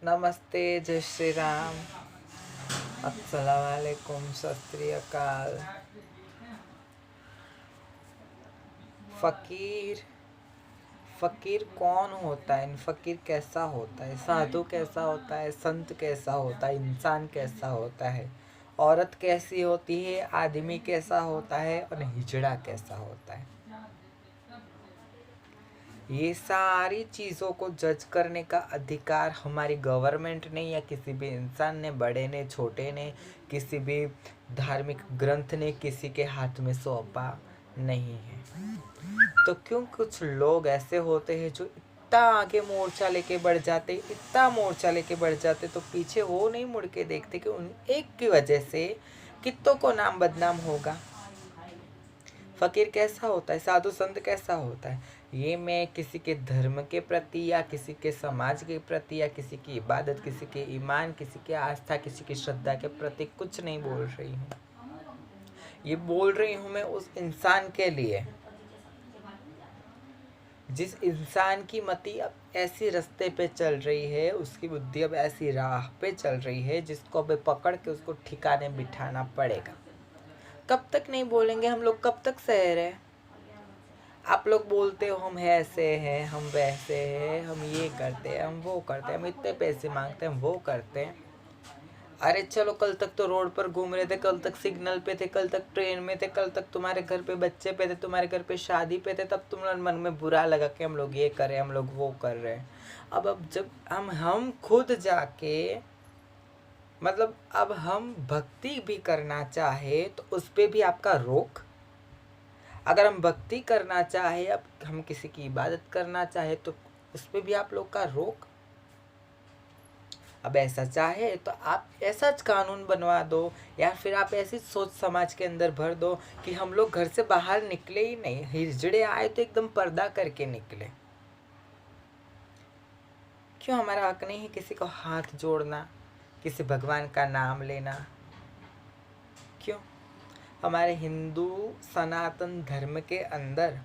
नमस्ते, जय श्री राम, अस्सलाम वालेकुम, सत श्री अकाल। फकीर फकीर कौन होता है? फकीर कैसा होता है? साधु कैसा होता है? संत कैसा होता है? इंसान कैसा होता है? औरत कैसी होती है? आदमी कैसा होता है? और हिजड़ा कैसा होता है? ये सारी चीज़ों को जज करने का अधिकार हमारी गवर्नमेंट ने या किसी भी इंसान ने, बड़े ने, छोटे ने, किसी भी धार्मिक ग्रंथ ने किसी के हाथ में सौंपा नहीं है। तो क्यों कुछ लोग ऐसे होते हैं जो इतना आगे मोर्चा लेके बढ़ जाते, इतना मोर्चा लेके बढ़ जाते, तो पीछे वो नहीं मुड़ के देखते कि उन एक की वजह से कितनों को नाम बदनाम होगा। फकीर कैसा होता है? साधु संत कैसा होता है? ये मैं किसी के धर्म के प्रति या किसी के समाज के प्रति या किसी की इबादत, किसी के ईमान, किसी की आस्था, किसी की श्रद्धा के प्रति कुछ नहीं बोल रही हूँ। ये बोल रही हूँ मैं उस इंसान के लिए जिस इंसान की मति अब ऐसी रास्ते पे चल रही है, उसकी बुद्धि अब ऐसी राह पे चल रही है जिसको अब पकड़ के उसको ठिकाने बिठाना पड़ेगा। कब तक नहीं बोलेंगे हम लोग? कब तक सह रहे? आप लोग बोलते हो हम ऐसे हैं, हम वैसे हैं, हम ये करते हैं, हम वो करते हैं, हम इतने पैसे मांगते हैं, हम वो करते हैं। अरे चलो, कल तक तो रोड पर घूम रहे थे, कल तक सिग्नल पे थे, कल तक ट्रेन में थे, कल तक तुम्हारे घर पे बच्चे पे थे, तुम्हारे घर पे शादी पे थे, तब तुम्हारे मन में बुरा लगा कि हम लोग ये कर रहे हैं, हम लोग वो कर रहे हैं। अब जब हम खुद जाके मतलब अब हम भक्ति भी करना चाहे तो उस पर भी आपका रोक। अगर हम भक्ति करना चाहे, अब हम किसी की इबादत करना चाहे तो उस पर भी आप लोग का रोक। अब ऐसा चाहे तो आप ऐसा कानून बनवा दो या फिर आप ऐसी सोच समाज के अंदर भर दो कि हम लोग घर से बाहर निकले ही नहीं, हिजड़े आए तो एकदम पर्दा करके निकले। क्यों हमारा हक नहीं है किसी को हाथ जोड़ना, किसी भगवान का नाम लेना? क्यों? हमारे हिंदू सनातन धर्म के अंदर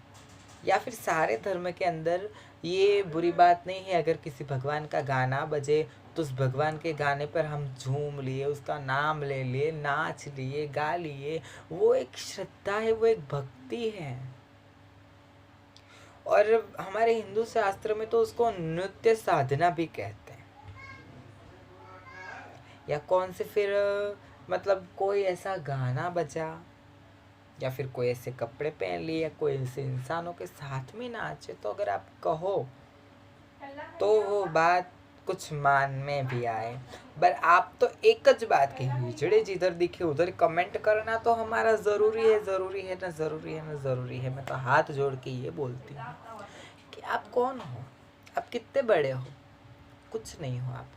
या फिर सारे धर्म के अंदर ये बुरी बात नहीं है अगर किसी भगवान का गाना बजे तो उस भगवान के गाने पर हम झूम लिए, उसका नाम ले लिए, नाच लिए, गा लिए। वो एक श्रद्धा है, वो एक भक्ति है। और हमारे हिंदू शास्त्र में तो उसको नृत्य साधना भी कहते हैं। या कौन से फिर मतलब कोई ऐसा गाना बजा या फिर कोई ऐसे कपड़े पहन लिए या कोई ऐसे इंसानों के साथ में नाचे तो अगर आप कहो तो वो बात कुछ मान में भी आए। पर आप तो एक ज बात के हिजड़े जिधर दिखे उधर कमेंट करना तो हमारा ज़रूरी है, ज़रूरी है ना, ज़रूरी है ना, ज़रूरी है। मैं तो हाथ जोड़ के ये बोलती हूँ कि आप कौन हो? आप कितने बड़े हो? कुछ नहीं हो आप।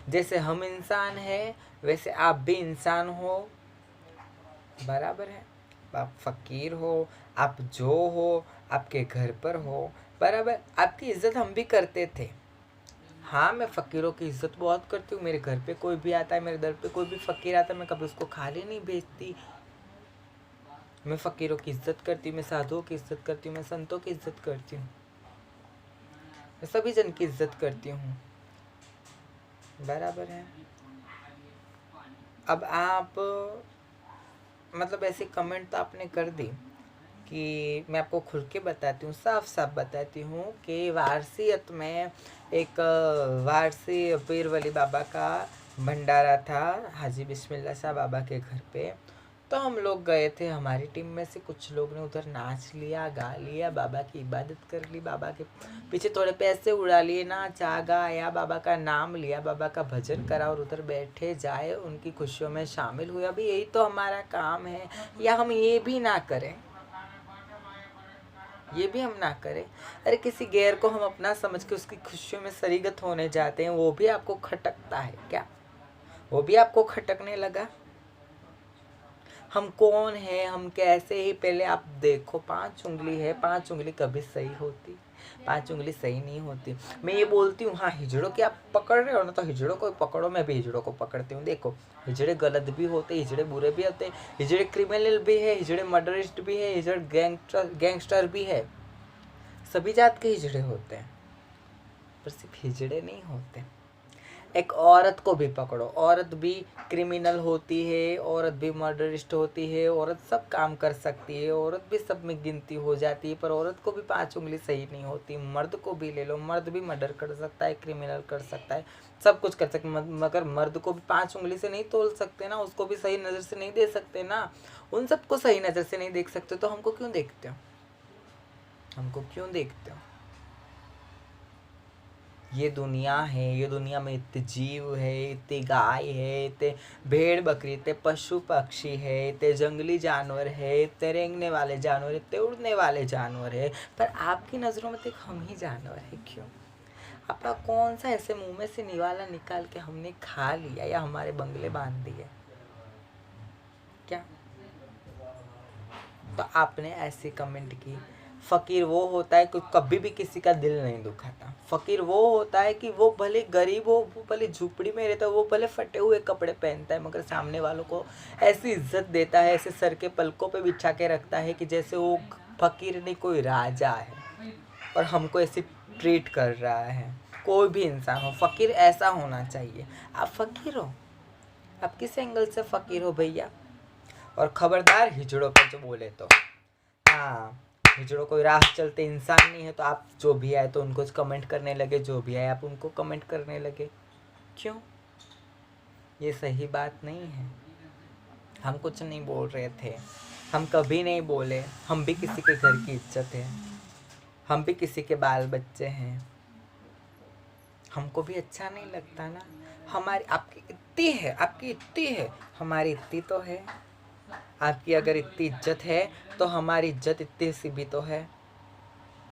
जैसे हम इंसान हैं वैसे आप भी इंसान हो, बराबर है। आप फकीर हो, आप जो हो, आपके घर पर हो, बराबर। आपकी इज्जत हम भी करते थे। हाँ, मैं फ़कीरों की इज्जत बहुत करती हूँ। मेरे घर पे कोई भी आता है, मेरे दर पे कोई भी फ़कीर आता है, मैं कभी उसको खाली नहीं भेजती। मैं फ़कीरों की इज्जत करती हूँ, मैं साधुओं की इज्जत करती हूँ, मैं संतों की इज्जत करती हूँ, मैं सभी जन की इज्जत करती हूँ, बराबर है। अब आप मतलब ऐसे कमेंट तो आपने कर दी कि मैं आपको खुल के बताती हूँ, साफ साफ बताती हूँ कि वारसियत में एक वारसी पीर वली बाबा का भंडारा था हाजी बिस्मिल्लाह शाह बाबा के घर पे। तो हम लोग गए थे, हमारी टीम में से कुछ लोग ने उधर नाच लिया, गा लिया, बाबा की इबादत कर ली, बाबा के पीछे थोड़े पैसे उड़ा लिए, नाचा गाया, बाबा का नाम लिया, बाबा का भजन करा और उधर बैठे जाए उनकी खुशियों में शामिल हुए। अभी यही तो हमारा काम है। या हम ये भी ना करें, ये भी हम ना करें? अरे किसी गैर को हम अपना समझ के उसकी खुशियों में शरीकत होने जाते हैं, वो भी आपको खटकता है क्या? वो भी आपको खटकने लगा? हम कौन है, हम कैसे ही पहले आप देखो। 5 उंगली है, 5 उंगली कभी सही होती? 5 उंगली सही नहीं होती। मैं ये बोलती हूँ हाँ, हिजड़ों की आप पकड़ रहे हो ना तो हिजड़ों को पकड़ो, मैं भी हिजड़ों को पकड़ती हूँ। देखो, हिजड़े गलत भी होते, हिजड़े बुरे भी होते, हिजड़े क्रिमिनल भी है, हिजड़े मर्डरिस्ट भी है, हिजड़े गैंगस्टर भी है। सभी जात के हिजड़े होते हैं, पर सिर्फ हिजड़े नहीं होते। एक औरत को भी पकड़ो, औरत भी क्रिमिनल होती है, औरत भी मर्डरिस्ट होती है, औरत सब काम कर सकती है, औरत भी सब में गिनती हो जाती है, पर औरत को भी 5 उंगली सही नहीं होती। मर्द को भी ले लो, मर्द भी मर्डर कर सकता है, क्रिमिनल कर सकता है, सब कुछ कर सकते, मगर मर्द को भी 5 उंगली से नहीं तोल सकते ना, उसको भी सही नज़र से नहीं दे सकते ना। उन सबको सही नज़र से नहीं देख सकते तो हमको क्यों देखते हो, हमको क्यों देखते हो? ये दुनिया है, ये दुनिया में इतने जीव है, इतने गाय है, इतने भेड़ बकरी, इतने पशु पक्षी है, इतने जंगली जानवर है, इतने रेंगने वाले जानवर, इतने उड़ने वाले जानवर है, पर आपकी नज़रों में तो हम ही जानवर है। क्यों? आपका कौन सा ऐसे मुंह में से निवाला निकाल के हमने खा लिया या हमारे बंगले बांध दिए क्या? तो आपने ऐसी कमेंट की। फ़कीर वो होता है कि कभी भी किसी का दिल नहीं दुखाता। फ़कीर वो होता है कि वो भले गरीब हो, वो भले झुपड़ी में रहता है, वो भले फटे हुए कपड़े पहनता है, मगर सामने वालों को ऐसी इज्जत देता है, ऐसे सर के पलकों पे बिछा के रखता है कि जैसे वो फ़कीर नहीं कोई राजा है और हमको ऐसे ट्रीट कर रहा है। कोई भी इंसान हो, फ़कीर ऐसा होना चाहिए। आप फ़कीर हो, आप किस एंगल से फ़कीर हो भैया? और खबरदार हिजड़ों पर जो बोले तो, हाँ, हिजड़ों कोई राह चलते इंसान नहीं है, तो आप जो भी आए तो उनको कमेंट करने लगे, जो भी आए आप उनको कमेंट करने लगे। क्यों? ये सही बात नहीं है। हम कुछ नहीं बोल रहे थे, हम कभी नहीं बोले, हम भी किसी के घर की इज्जत है, हम भी किसी के बाल बच्चे हैं, हमको भी अच्छा नहीं लगता ना। हमारी आपकी इतनी है, आपकी इतनी है, हमारी इतनी तो है। आपकी अगर इतनी इज्जत है तो हमारी इज्जत इतनी सी भी तो है।